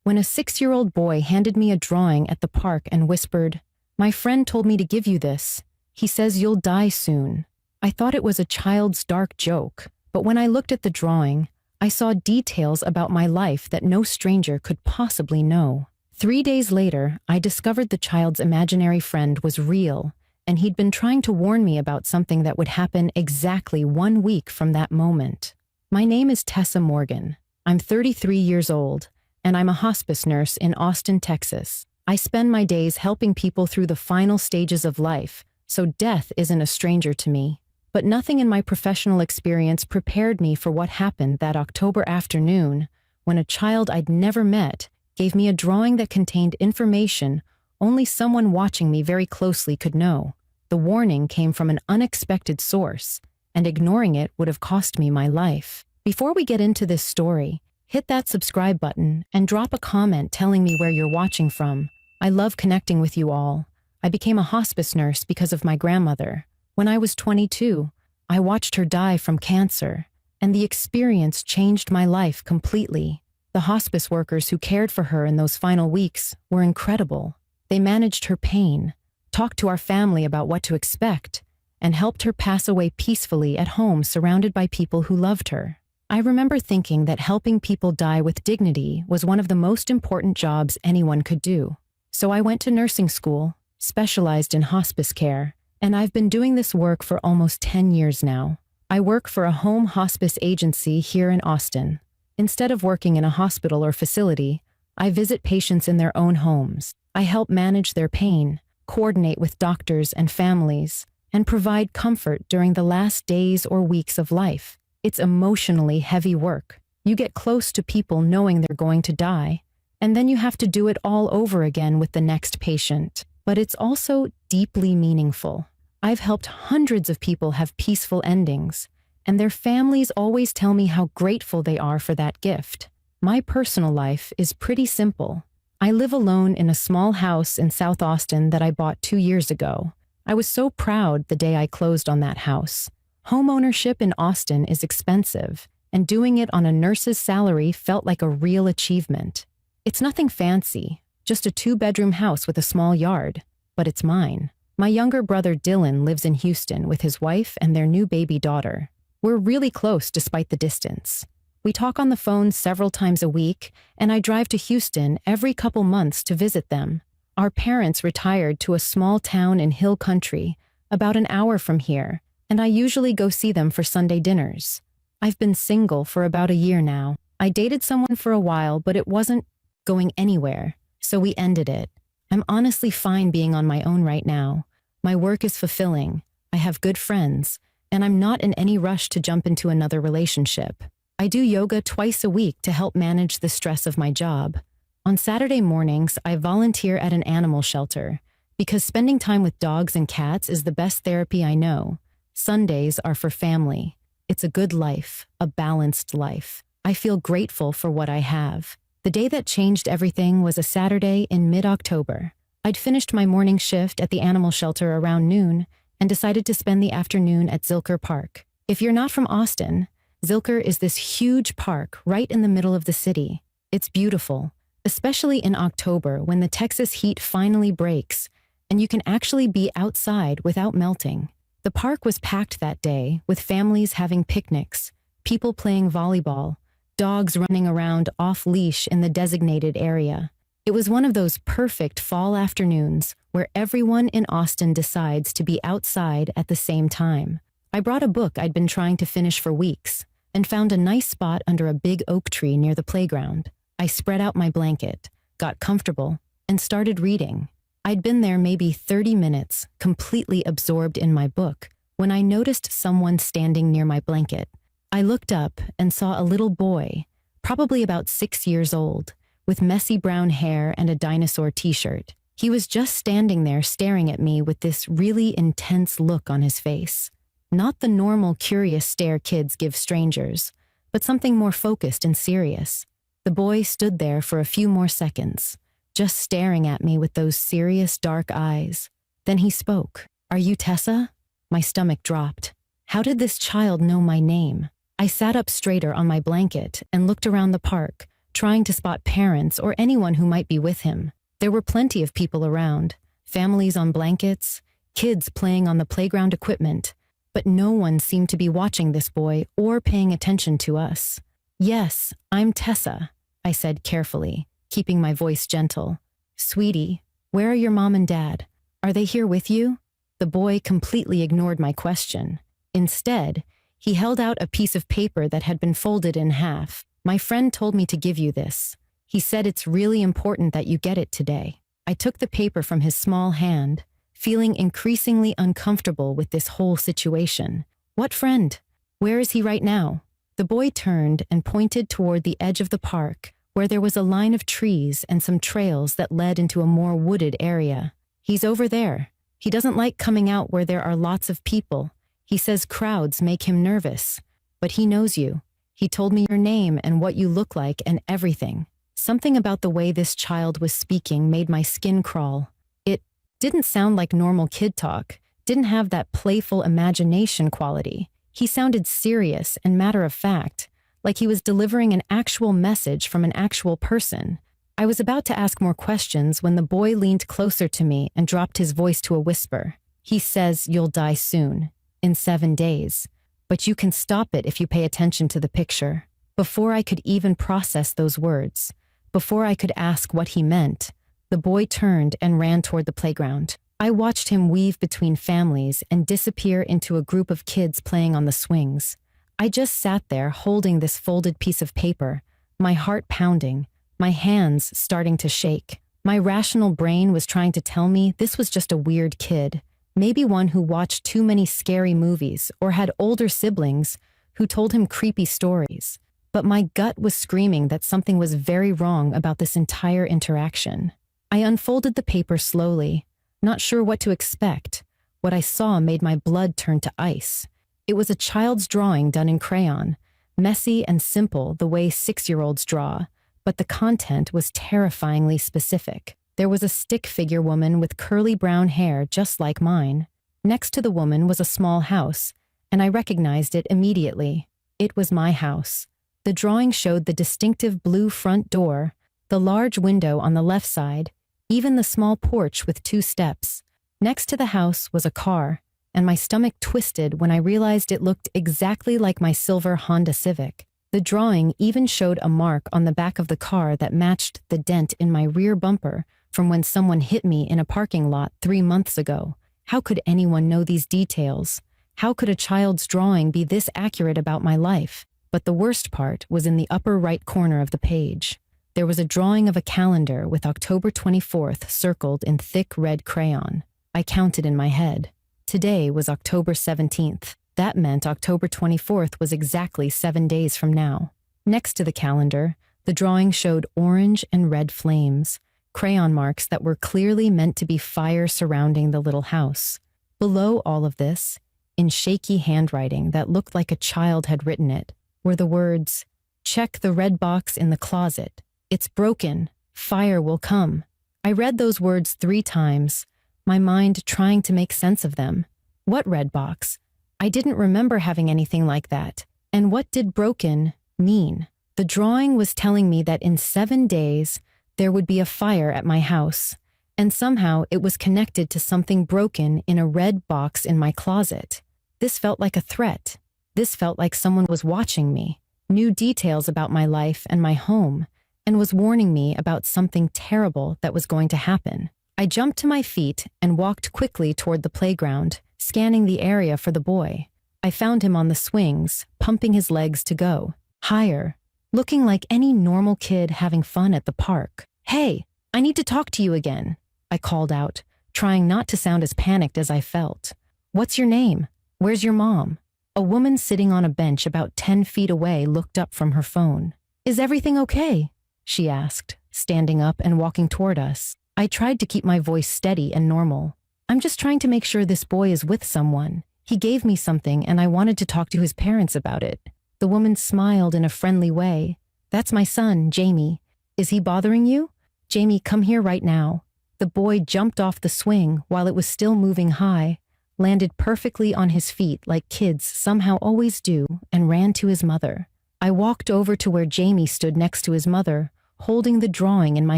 when a 6-year-old boy handed me a drawing at the park and whispered, "My friend told me to give you this. He says you'll die soon." I thought it was a child's dark joke, but when I looked at the drawing, I saw details about my life that no stranger could possibly know. 3 days later, I discovered the child's imaginary friend was real, and he'd been trying to warn me about something that would happen exactly 1 week from that moment. My name is Tessa Morgan. I'm 33 years old, and I'm a hospice nurse in Austin, Texas. I spend my days helping people through the final stages of life, so death isn't a stranger to me. But nothing in my professional experience prepared me for what happened that October afternoon when a child I'd never met gave me a drawing that contained information only someone watching me very closely could know. The warning came from an unexpected source, and ignoring it would have cost me my life. Before we get into this story, hit that subscribe button and drop a comment telling me where you're watching from. I love connecting with you all. I became a hospice nurse because of my grandmother. When I was 22, I watched her die from cancer, and the experience changed my life completely. The hospice workers who cared for her in those final weeks were incredible. They managed her pain, talked to our family about what to expect, and helped her pass away peacefully at home surrounded by people who loved her. I remember thinking that helping people die with dignity was one of the most important jobs anyone could do. So I went to nursing school, specialized in hospice care, and I've been doing this work for almost 10 years now. I work for a home hospice agency here in Austin. Instead of working in a hospital or facility, I visit patients in their own homes. I help manage their pain, coordinate with doctors and families, and provide comfort during the last days or weeks of life. It's emotionally heavy work. You get close to people knowing they're going to die, and then you have to do it all over again with the next patient. But it's also deeply meaningful. I've helped hundreds of people have peaceful endings, and their families always tell me how grateful they are for that gift. My personal life is pretty simple. I live alone in a small house in South Austin that I bought 2 years ago. I was so proud the day I closed on that house. Homeownership in Austin is expensive, and doing it on a nurse's salary felt like a real achievement. It's nothing fancy, just a 2-bedroom house with a small yard, but it's mine. My younger brother Dylan lives in Houston with his wife and their new baby daughter. We're really close despite the distance. We talk on the phone several times a week, and I drive to Houston every couple months to visit them. Our parents retired to a small town in Hill Country, about an hour from here, and I usually go see them for Sunday dinners. I've been single for about a year now. I dated someone for a while, but it wasn't going anywhere, so we ended it. I'm honestly fine being on my own right now. My work is fulfilling, I have good friends, and I'm not in any rush to jump into another relationship. I do yoga twice a week to help manage the stress of my job. On Saturday mornings, I volunteer at an animal shelter, because spending time with dogs and cats is the best therapy I know. Sundays are for family. It's a good life, a balanced life. I feel grateful for what I have. The day that changed everything was a Saturday in mid-October. I'd finished my morning shift at the animal shelter around noon and decided to spend the afternoon at Zilker Park. If you're not from Austin, Zilker is this huge park right in the middle of the city. It's beautiful, especially in October when the Texas heat finally breaks and you can actually be outside without melting. The park was packed that day, with families having picnics, people playing volleyball, dogs running around off-leash in the designated area. It was one of those perfect fall afternoons where everyone in Austin decides to be outside at the same time. I brought a book I'd been trying to finish for weeks and found a nice spot under a big oak tree near the playground. I spread out my blanket, got comfortable, and started reading. I'd been there maybe 30 minutes, completely absorbed in my book, when I noticed someone standing near my blanket. I looked up and saw a little boy, probably about 6 years old, with messy brown hair and a dinosaur t-shirt. He was just standing there staring at me with this really intense look on his face. Not the normal curious stare kids give strangers, but something more focused and serious. The boy stood there for a few more seconds, just staring at me with those serious dark eyes. Then he spoke. "Are you Tessa?" My stomach dropped. How did this child know my name? I sat up straighter on my blanket and looked around the park, trying to spot parents or anyone who might be with him. There were plenty of people around, families on blankets, kids playing on the playground equipment, but no one seemed to be watching this boy or paying attention to us. "Yes, I'm Tessa," I said carefully, keeping my voice gentle. "Sweetie, where are your mom and dad? Are they here with you?" The boy completely ignored my question. Instead, he held out a piece of paper that had been folded in half. "My friend told me to give you this. He said it's really important that you get it today." I took the paper from his small hand, feeling increasingly uncomfortable with this whole situation. "What friend? Where is he right now?" The boy turned and pointed toward the edge of the park, where there was a line of trees and some trails that led into a more wooded area. "He's over there. He doesn't like coming out where there are lots of people. He says crowds make him nervous. But he knows you. He told me your name and what you look like and everything." Something about the way this child was speaking made my skin crawl. It didn't sound like normal kid talk, didn't have that playful imagination quality. He sounded serious and matter-of-fact, like he was delivering an actual message from an actual person. I was about to ask more questions when the boy leaned closer to me and dropped his voice to a whisper. "He says you'll die soon, in 7 days, but you can stop it if you pay attention to the picture." Before I could even process those words, before I could ask what he meant, the boy turned and ran toward the playground. I watched him weave between families and disappear into a group of kids playing on the swings. I just sat there holding this folded piece of paper, my heart pounding, my hands starting to shake. My rational brain was trying to tell me this was just a weird kid, maybe one who watched too many scary movies or had older siblings who told him creepy stories. But my gut was screaming that something was very wrong about this entire interaction. I unfolded the paper slowly, not sure what to expect. What I saw made my blood turn to ice. It was a child's drawing done in crayon, messy and simple the way 6-year-olds draw, but the content was terrifyingly specific. There was a stick figure woman with curly brown hair just like mine. Next to the woman was a small house, and I recognized it immediately. It was my house. The drawing showed the distinctive blue front door, the large window on the left side, even the small porch with 2 steps. Next to the house was a car, and my stomach twisted when I realized it looked exactly like my silver Honda Civic. The drawing even showed a mark on the back of the car that matched the dent in my rear bumper from when someone hit me in a parking lot 3 months ago. How could anyone know these details? How could a child's drawing be this accurate about my life? But the worst part was in the upper right corner of the page. There was a drawing of a calendar with October 24th circled in thick red crayon. I counted in my head. Today was October 17th. That meant October 24th was exactly 7 days from now. Next to the calendar, the drawing showed orange and red flames, crayon marks that were clearly meant to be fire surrounding the little house. Below all of this, in shaky handwriting that looked like a child had written it, were the words, "Check the red box in the closet. It's broken. Fire will come." I read those words 3 times, my mind trying to make sense of them. What red box? I didn't remember having anything like that. And what did broken mean? The drawing was telling me that in 7 days, there would be a fire at my house, and somehow it was connected to something broken in a red box in my closet. This felt like a threat. This felt like someone was watching me, knew details about my life and my home, and was warning me about something terrible that was going to happen. I jumped to my feet and walked quickly toward the playground, scanning the area for the boy. I found him on the swings, pumping his legs to go. Higher, looking like any normal kid having fun at the park. "Hey, I need to talk to you again," I called out, trying not to sound as panicked as I felt. "What's your name? Where's your mom?" A woman sitting on a bench about 10 feet away looked up from her phone. "Is everything okay?" she asked, standing up and walking toward us. I tried to keep my voice steady and normal. "I'm just trying to make sure this boy is with someone. He gave me something and I wanted to talk to his parents about it." The woman smiled in a friendly way. "That's my son, Jamie. Is he bothering you? Jamie, come here right now." The boy jumped off the swing while it was still moving high, landed perfectly on his feet like kids somehow always do, and ran to his mother. I walked over to where Jamie stood next to his mother, holding the drawing in my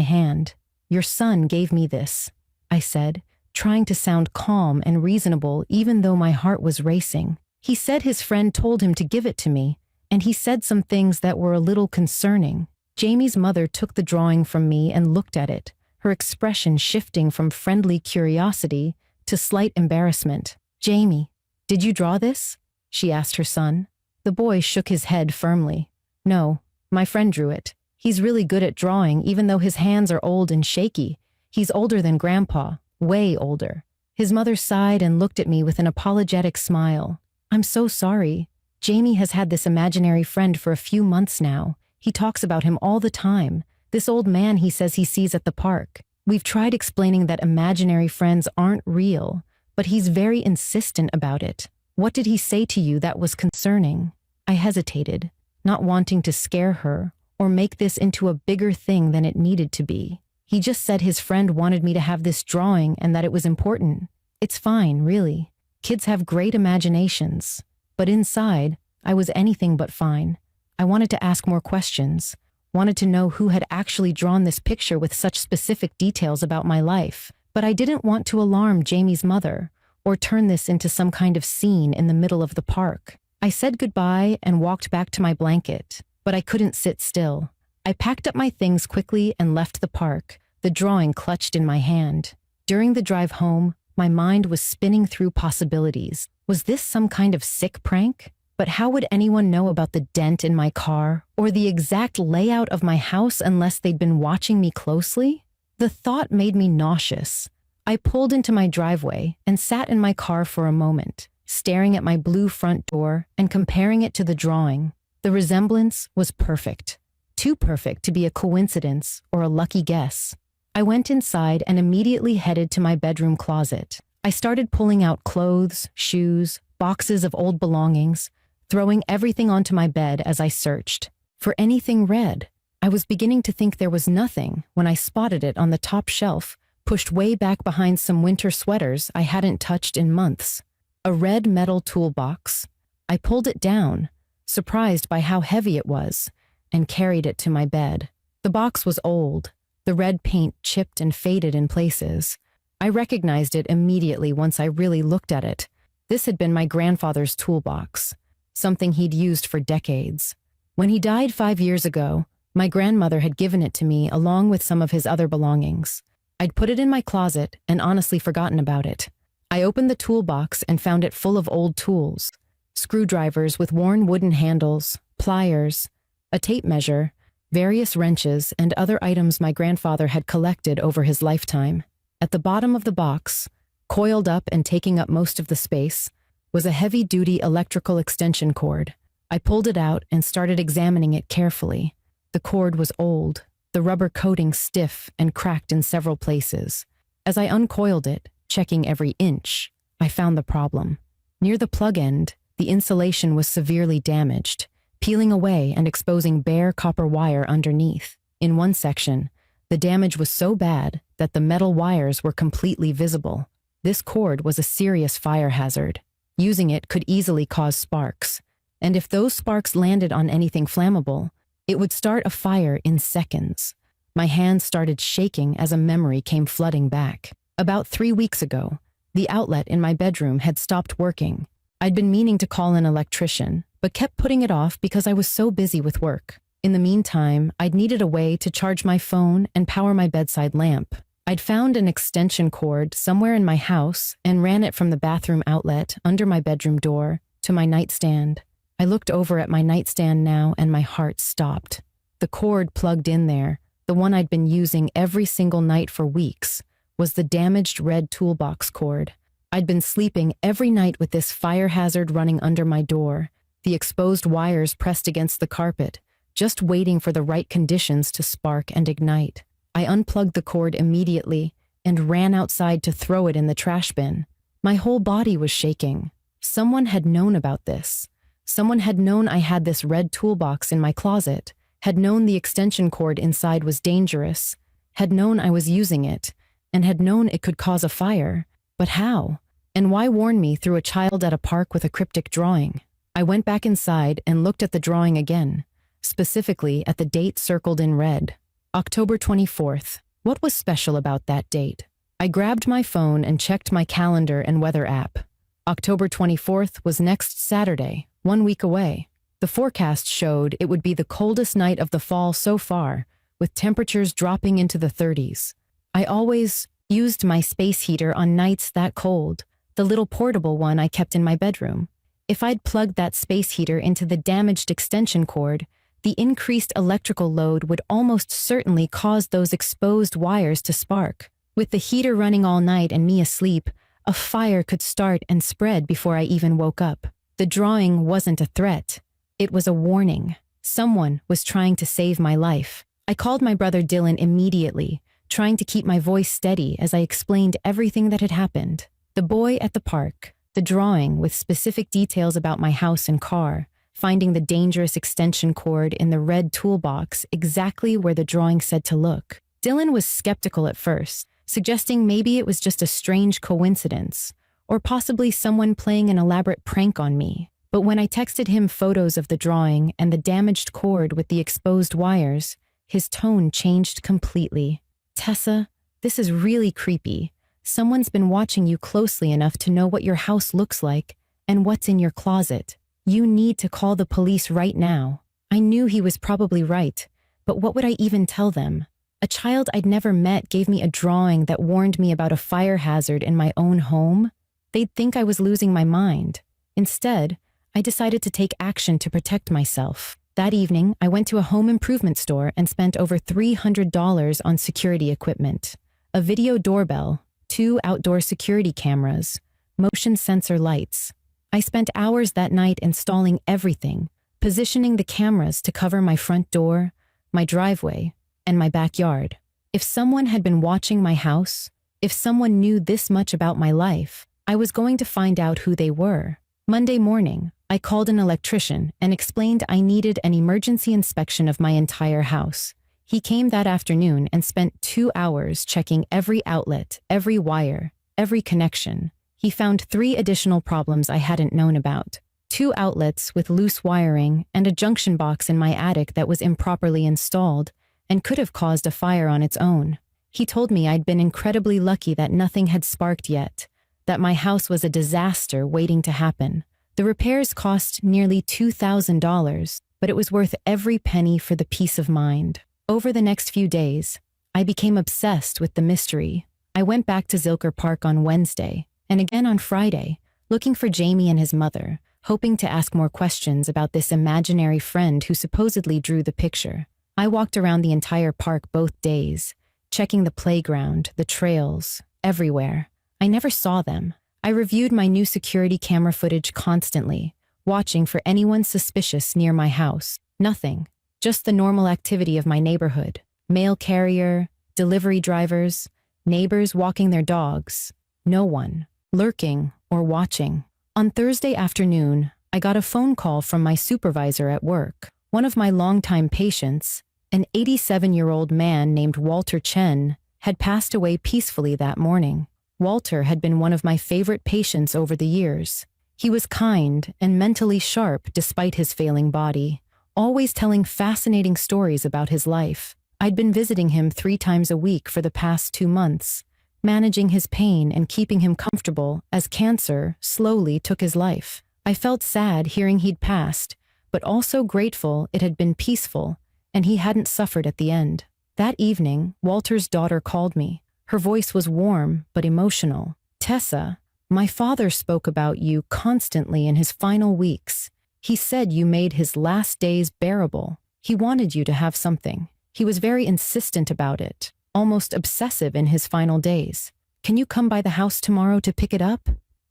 hand. "Your son gave me this," I said, trying to sound calm and reasonable even though my heart was racing. "He said his friend told him to give it to me, and he said some things that were a little concerning." Jamie's mother took the drawing from me and looked at it, her expression shifting from friendly curiosity to slight embarrassment. "Jamie, did you draw this?" she asked her son. The boy shook his head firmly. "No, my friend drew it. He's really good at drawing even though his hands are old and shaky. He's older than Grandpa, way older." His mother sighed and looked at me with an apologetic smile. "I'm so sorry. Jamie has had this imaginary friend for a few months now. He talks about him all the time. This old man he says he sees at the park. We've tried explaining that imaginary friends aren't real, but he's very insistent about it. What did he say to you that was concerning?" I hesitated, not wanting to scare her or make this into a bigger thing than it needed to be. "He just said his friend wanted me to have this drawing and that it was important. It's fine, really. Kids have great imaginations." But inside, I was anything but fine. I wanted to ask more questions, wanted to know who had actually drawn this picture with such specific details about my life. But I didn't want to alarm Jamie's mother or turn this into some kind of scene in the middle of the park. I said goodbye and walked back to my blanket, but I couldn't sit still. I packed up my things quickly and left the park, the drawing clutched in my hand. During the drive home, my mind was spinning through possibilities. Was this some kind of sick prank? But how would anyone know about the dent in my car or the exact layout of my house unless they'd been watching me closely? The thought made me nauseous. I pulled into my driveway and sat in my car for a moment, staring at my blue front door and comparing it to the drawing. The resemblance was perfect. Too perfect to be a coincidence or a lucky guess. I went inside and immediately headed to my bedroom closet. I started pulling out clothes, shoes, boxes of old belongings, throwing everything onto my bed as I searched for anything red. I was beginning to think there was nothing when I spotted it on the top shelf, pushed way back behind some winter sweaters I hadn't touched in months. A red metal toolbox. I pulled it down, surprised by how heavy it was, and carried it to my bed. The box was old, the red paint chipped and faded in places. I recognized it immediately once I really looked at it. This had been my grandfather's toolbox, something he'd used for decades. When he died 5 years ago, my grandmother had given it to me along with some of his other belongings. I'd put it in my closet and honestly forgotten about it. I opened the toolbox and found it full of old tools. Screwdrivers with worn wooden handles, pliers, a tape measure, various wrenches, and other items my grandfather had collected over his lifetime. At the bottom of the box, coiled up and taking up most of the space, was a heavy-duty electrical extension cord. I pulled it out and started examining it carefully. The cord was old, the rubber coating stiff and cracked in several places. As I uncoiled it, checking every inch, I found the problem. Near the plug end, the insulation was severely damaged, peeling away and exposing bare copper wire underneath. In one section, the damage was so bad that the metal wires were completely visible. This cord was a serious fire hazard. Using it could easily cause sparks, and if those sparks landed on anything flammable, it would start a fire in seconds. My hands started shaking as a memory came flooding back. About 3 weeks ago, the outlet in my bedroom had stopped working. I'd been meaning to call an electrician, but kept putting it off because I was so busy with work. In the meantime, I'd needed a way to charge my phone and power my bedside lamp. I'd found an extension cord somewhere in my house and ran it from the bathroom outlet under my bedroom door to my nightstand. I looked over at my nightstand now and my heart stopped. The cord plugged in there, the one I'd been using every single night for weeks, was the damaged red toolbox cord. I'd been sleeping every night with this fire hazard running under my door, the exposed wires pressed against the carpet, just waiting for the right conditions to spark and ignite. I unplugged the cord immediately and ran outside to throw it in the trash bin. My whole body was shaking. Someone had known about this. Someone had known I had this red toolbox in my closet, had known the extension cord inside was dangerous, had known I was using it, and had known it could cause a fire. But how? And why warn me through a child at a park with a cryptic drawing? I went back inside and looked at the drawing again, specifically at the date circled in red. October 24th. What was special about that date? I grabbed my phone and checked my calendar and weather app. October 24th was next Saturday, 1 week away. The forecast showed it would be the coldest night of the fall so far, with temperatures dropping into the 30s. I always used my space heater on nights that cold, the little portable one I kept in my bedroom. If I'd plugged that space heater into the damaged extension cord, the increased electrical load would almost certainly cause those exposed wires to spark. With the heater running all night and me asleep, a fire could start and spread before I even woke up. The drawing wasn't a threat. It was a warning. Someone was trying to save my life. I called my brother Dylan immediately, trying to keep my voice steady as I explained everything that had happened. The boy at the park, the drawing with specific details about my house and car, finding the dangerous extension cord in the red toolbox exactly where the drawing said to look. Dylan was skeptical at first, suggesting maybe it was just a strange coincidence, or possibly someone playing an elaborate prank on me. But when I texted him photos of the drawing and the damaged cord with the exposed wires, his tone changed completely. Tessa, this is really creepy. Someone's been watching you closely enough to know what your house looks like and what's in your closet. You need to call the police right now. I knew he was probably right, but what would I even tell them? A child I'd never met gave me a drawing that warned me about a fire hazard in my own home. They'd think I was losing my mind. Instead, I decided to take action to protect myself. That evening, I went to a home improvement store and spent over $300 on security equipment. A video doorbell, 2 outdoor security cameras, motion sensor lights. I spent hours that night installing everything, positioning the cameras to cover my front door, my driveway, and my backyard. If someone had been watching my house, if someone knew this much about my life, I was going to find out who they were. Monday morning, I called an electrician and explained I needed an emergency inspection of my entire house. He came that afternoon and spent 2 hours checking every outlet, every wire, every connection. He found 3 additional problems I hadn't known about. 2 outlets with loose wiring and a junction box in my attic that was improperly installed and could have caused a fire on its own. He told me I'd been incredibly lucky that nothing had sparked yet, that my house was a disaster waiting to happen. The repairs cost nearly $2,000, but it was worth every penny for the peace of mind. Over the next few days, I became obsessed with the mystery. I went back to Zilker Park on Wednesday, and again on Friday, looking for Jamie and his mother, hoping to ask more questions about this imaginary friend who supposedly drew the picture. I walked around the entire park both days, checking the playground, the trails, everywhere. I never saw them. I reviewed my new security camera footage constantly, watching for anyone suspicious near my house. Nothing. Just the normal activity of my neighborhood. Mail carrier, delivery drivers, neighbors walking their dogs. No one lurking or watching. On Thursday afternoon, I got a phone call from my supervisor at work. One of my longtime patients, an 87-year-old man named Walter Chen, had passed away peacefully that morning. Walter had been one of my favorite patients over the years. He was kind and mentally sharp despite his failing body, always telling fascinating stories about his life. I'd been visiting him 3 times a week for the past 2 months, managing his pain and keeping him comfortable as cancer slowly took his life. I felt sad hearing he'd passed, but also grateful it had been peaceful and he hadn't suffered at the end. That evening, Walter's daughter called me. Her voice was warm but emotional. "Tessa, my father spoke about you constantly in his final weeks. He said you made his last days bearable. He wanted you to have something. He was very insistent about it, almost obsessive in his final days. Can you come by the house tomorrow to pick it up?"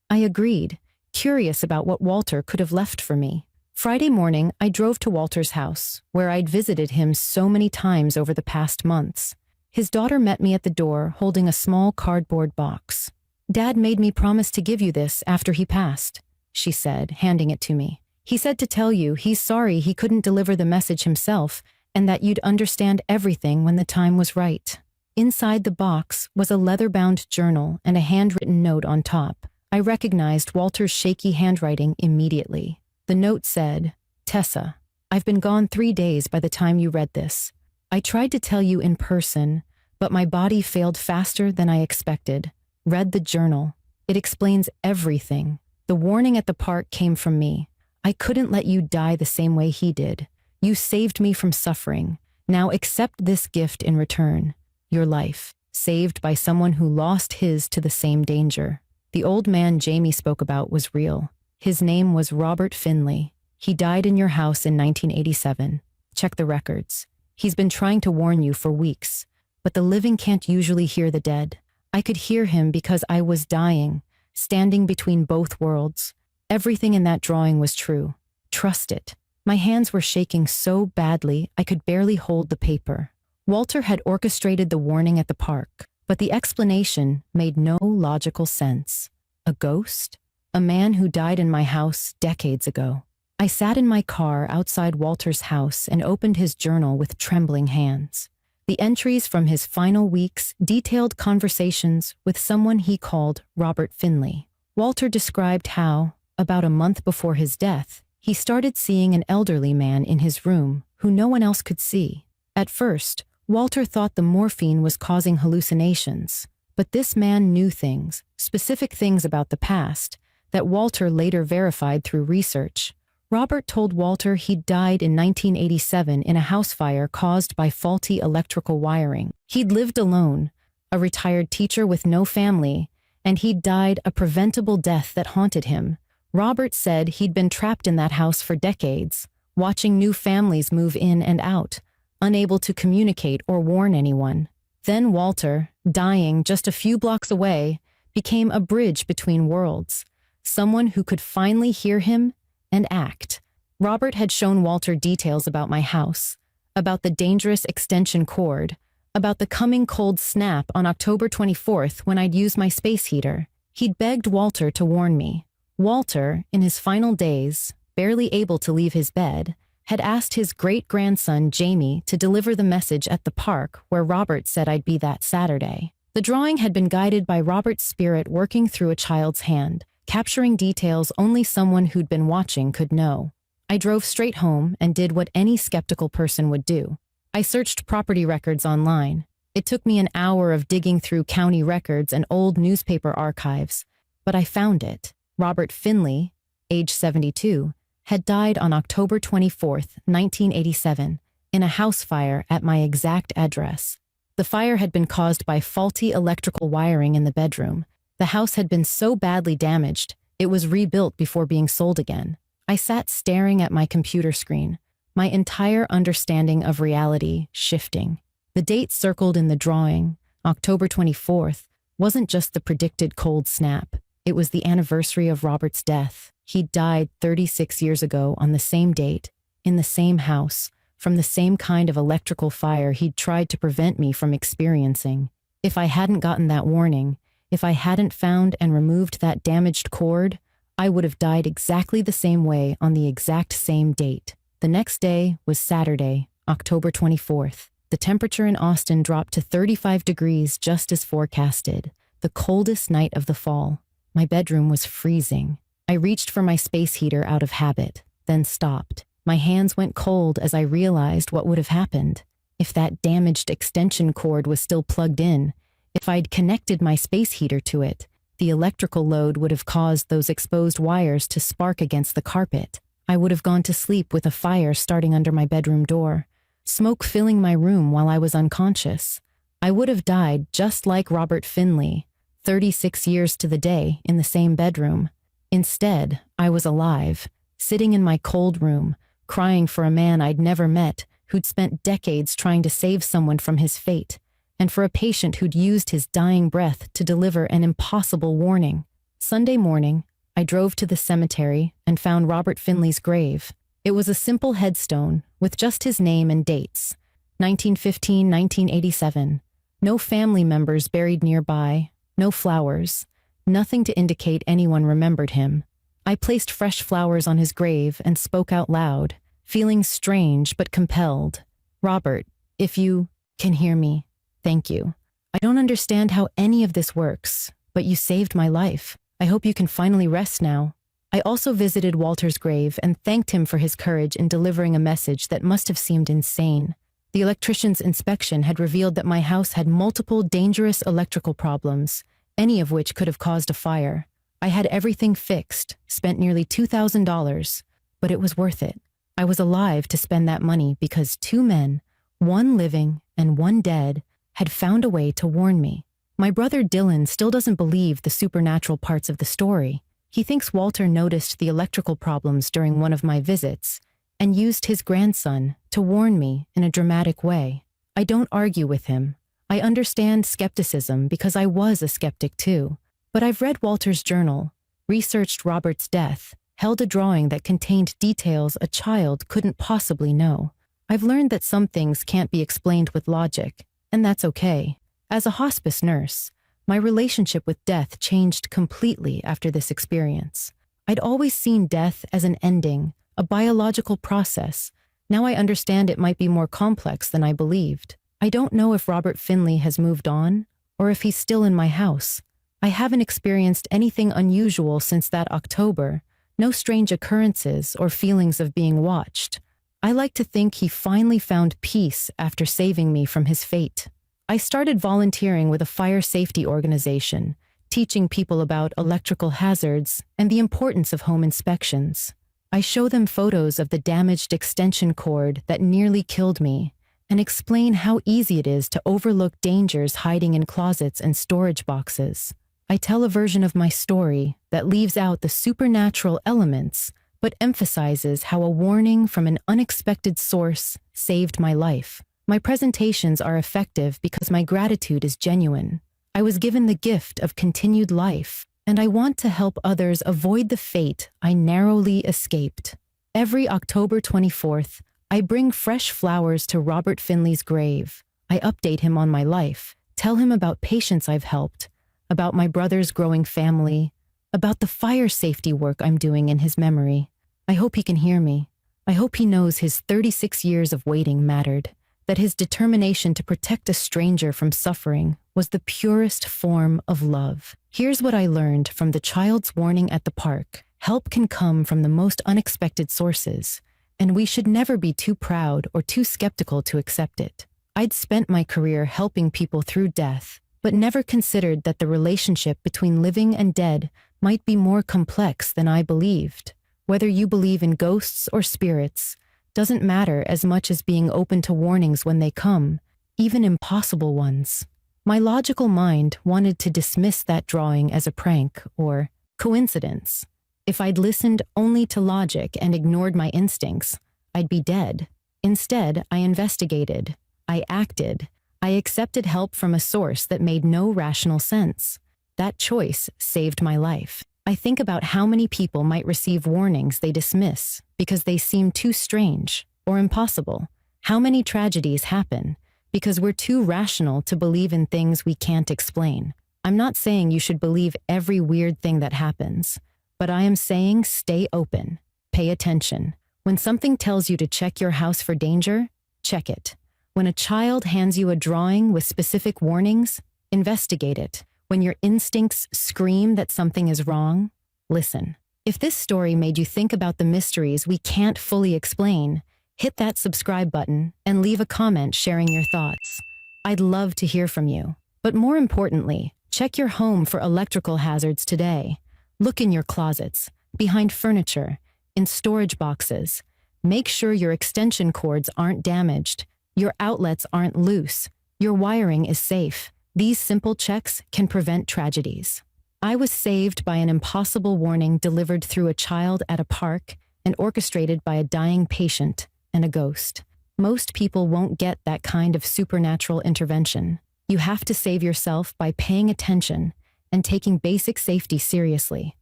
I agreed, curious about what Walter could have left for me. Friday morning, I drove to Walter's house, where I'd visited him so many times over the past months. His daughter met me at the door holding a small cardboard box. "Dad made me promise to give you this after he passed," she said, handing it to me. "He said to tell you he's sorry he couldn't deliver the message himself and that you'd understand everything when the time was right." Inside the box was a leather-bound journal and a handwritten note on top. I recognized Walter's shaky handwriting immediately. The note said, "Tessa, I've been gone 3 days by the time you read this. I tried to tell you in person, but my body failed faster than I expected. Read the journal. It explains everything. The warning at the park came from me. I couldn't let you die the same way he did. You saved me from suffering. Now accept this gift in return. Your life, saved by someone who lost his to the same danger. The old man Jamie spoke about was real. His name was Robert Finley. He died in your house in 1987. Check the records. He's been trying to warn you for weeks, but the living can't usually hear the dead. I could hear him because I was dying, standing between both worlds. Everything in that drawing was true. Trust it. My hands were shaking so badly I could barely hold the paper. Walter had orchestrated the warning at the park, but the explanation made no logical sense. A ghost? A man who died in my house decades ago. I sat in my car outside Walter's house and opened his journal with trembling hands. The entries from his final weeks detailed conversations with someone he called Robert Finley. Walter described how, about a month before his death, he started seeing an elderly man in his room who no one else could see. At first, Walter thought the morphine was causing hallucinations, but this man knew things, specific things about the past, that Walter later verified through research. Robert told Walter he'd died in 1987 in a house fire caused by faulty electrical wiring. He'd lived alone, a retired teacher with no family, and he'd died a preventable death that haunted him. Robert said he'd been trapped in that house for decades, watching new families move in and out, unable to communicate or warn anyone. Then Walter, dying just a few blocks away, became a bridge between worlds, someone who could finally hear him and act. Robert had shown Walter details about my house, about the dangerous extension cord, about the coming cold snap on October 24th when I'd use my space heater. He'd begged Walter to warn me. Walter, in his final days, barely able to leave his bed, had asked his great-grandson Jamie to deliver the message at the park where Robert said I'd be that Saturday. The drawing had been guided by Robert's spirit working through a child's hand, capturing details only someone who'd been watching could know. I drove straight home and did what any skeptical person would do. I searched property records online. It took me an hour of digging through county records and old newspaper archives, but I found it. Robert Finley, age 72, had died on October 24th, 1987, in a house fire at my exact address. The fire had been caused by faulty electrical wiring in the bedroom. The house had been so badly damaged, it was rebuilt before being sold again. I sat staring at my computer screen, my entire understanding of reality shifting. The date circled in the drawing, October 24th, wasn't just the predicted cold snap. It was the anniversary of Robert's death. He'd died 36 years ago on the same date, in the same house, from the same kind of electrical fire he'd tried to prevent me from experiencing. If I hadn't gotten that warning, if I hadn't found and removed that damaged cord, I would have died exactly the same way on the exact same date. The next day was Saturday, October 24th. The temperature in Austin dropped to 35 degrees just as forecasted, the coldest night of the fall. My bedroom was freezing. I reached for my space heater out of habit, then stopped. My hands went cold as I realized what would have happened. If that damaged extension cord was still plugged in, if I'd connected my space heater to it, the electrical load would have caused those exposed wires to spark against the carpet. I would have gone to sleep with a fire starting under my bedroom door, smoke filling my room while I was unconscious. I would have died just like Robert Finley, 36 years to the day in the same bedroom. Instead, I was alive, sitting in my cold room, crying for a man I'd never met who'd spent decades trying to save someone from his fate, and for a patient who'd used his dying breath to deliver an impossible warning. Sunday morning, I drove to the cemetery and found Robert Finley's grave. It was a simple headstone with just his name and dates, 1915-1987. No family members buried nearby, no flowers, nothing to indicate anyone remembered him. I placed fresh flowers on his grave and spoke out loud, feeling strange but compelled. Robert, if you can hear me, thank you. I don't understand how any of this works, but you saved my life. I hope you can finally rest now. I I also visited Walter's grave and thanked him for his courage in delivering a message that must have seemed insane. The electrician's inspection had revealed that my house had multiple dangerous electrical problems, any of which could have caused a fire. I had everything fixed, spent nearly $2,000, but it was worth it. I was alive to spend that money because two men, one living and one dead, had found a way to warn me. My brother Dylan still doesn't believe the supernatural parts of the story. He thinks Walter noticed the electrical problems during one of my visits and used his grandson to warn me in a dramatic way. I don't argue with him. I understand skepticism because I was a skeptic too. But I've read Walter's journal, researched Robert's death, held a drawing that contained details a child couldn't possibly know. I've learned that some things can't be explained with logic, and that's okay. As a hospice nurse, my relationship with death changed completely after this experience. I'd always seen death as an ending, a biological process. Now I understand it might be more complex than I believed. I don't know if Robert Finley has moved on, or if he's still in my house. I haven't experienced anything unusual since that October, no strange occurrences or feelings of being watched. I like to think he finally found peace after saving me from his fate. I started volunteering with a fire safety organization, teaching people about electrical hazards and the importance of home inspections. I show them photos of the damaged extension cord that nearly killed me and explain how easy it is to overlook dangers hiding in closets and storage boxes. I tell a version of my story that leaves out the supernatural elements but emphasizes how a warning from an unexpected source saved my life. My presentations are effective because my gratitude is genuine. I was given the gift of continued life, and I want to help others avoid the fate I narrowly escaped. Every October 24th, I bring fresh flowers to Robert Finley's grave. I update him on my life, tell him about patients I've helped, about my brother's growing family, about the fire safety work I'm doing in his memory. I hope he can hear me. I hope he knows his 36 years of waiting mattered, that his determination to protect a stranger from suffering was the purest form of love. Here's what I learned from the child's warning at the park. Help can come from the most unexpected sources, and we should never be too proud or too skeptical to accept it. I'd spent my career helping people through death, but never considered that the relationship between living and dead might be more complex than I believed. Whether you believe in ghosts or spirits doesn't matter as much as being open to warnings when they come, even impossible ones. My logical mind wanted to dismiss that drawing as a prank or coincidence. If I'd listened only to logic and ignored my instincts, I'd be dead. Instead, I investigated. I acted. I accepted help from a source that made no rational sense. That choice saved my life. I think about how many people might receive warnings they dismiss because they seem too strange or impossible. How many tragedies happen because we're too rational to believe in things we can't explain. I'm not saying you should believe every weird thing that happens, but I am saying stay open, pay attention. When something tells you to check your house for danger, check it. When a child hands you a drawing with specific warnings, investigate it. When your instincts scream that something is wrong, listen. If this story made you think about the mysteries we can't fully explain, hit that subscribe button and leave a comment sharing your thoughts. I'd love to hear from you. But more importantly, check your home for electrical hazards today. Look in your closets, behind furniture, in storage boxes. Make sure your extension cords aren't damaged. Your outlets aren't loose. Your wiring is safe. These simple checks can prevent tragedies. I was saved by an impossible warning delivered through a child at a park and orchestrated by a dying patient and a ghost. Most people won't get that kind of supernatural intervention. You have to save yourself by paying attention and taking basic safety seriously.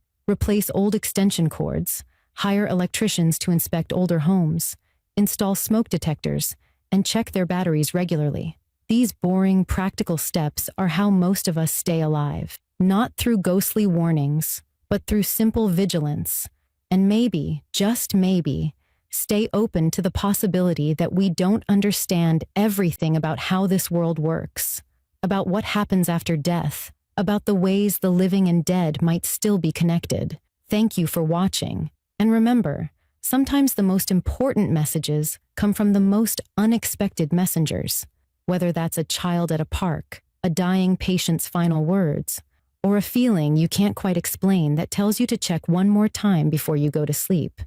Replace old extension cords, hire electricians to inspect older homes, install smoke detectors, and check their batteries regularly. These boring, practical steps are how most of us stay alive, not through ghostly warnings, but through simple vigilance. And maybe, just maybe, stay open to the possibility that we don't understand everything about how this world works, about what happens after death, about the ways the living and dead might still be connected. Thank you for watching. And remember, sometimes the most important messages come from the most unexpected messengers, whether that's a child at a park, a dying patient's final words, or a feeling you can't quite explain that tells you to check one more time before you go to sleep.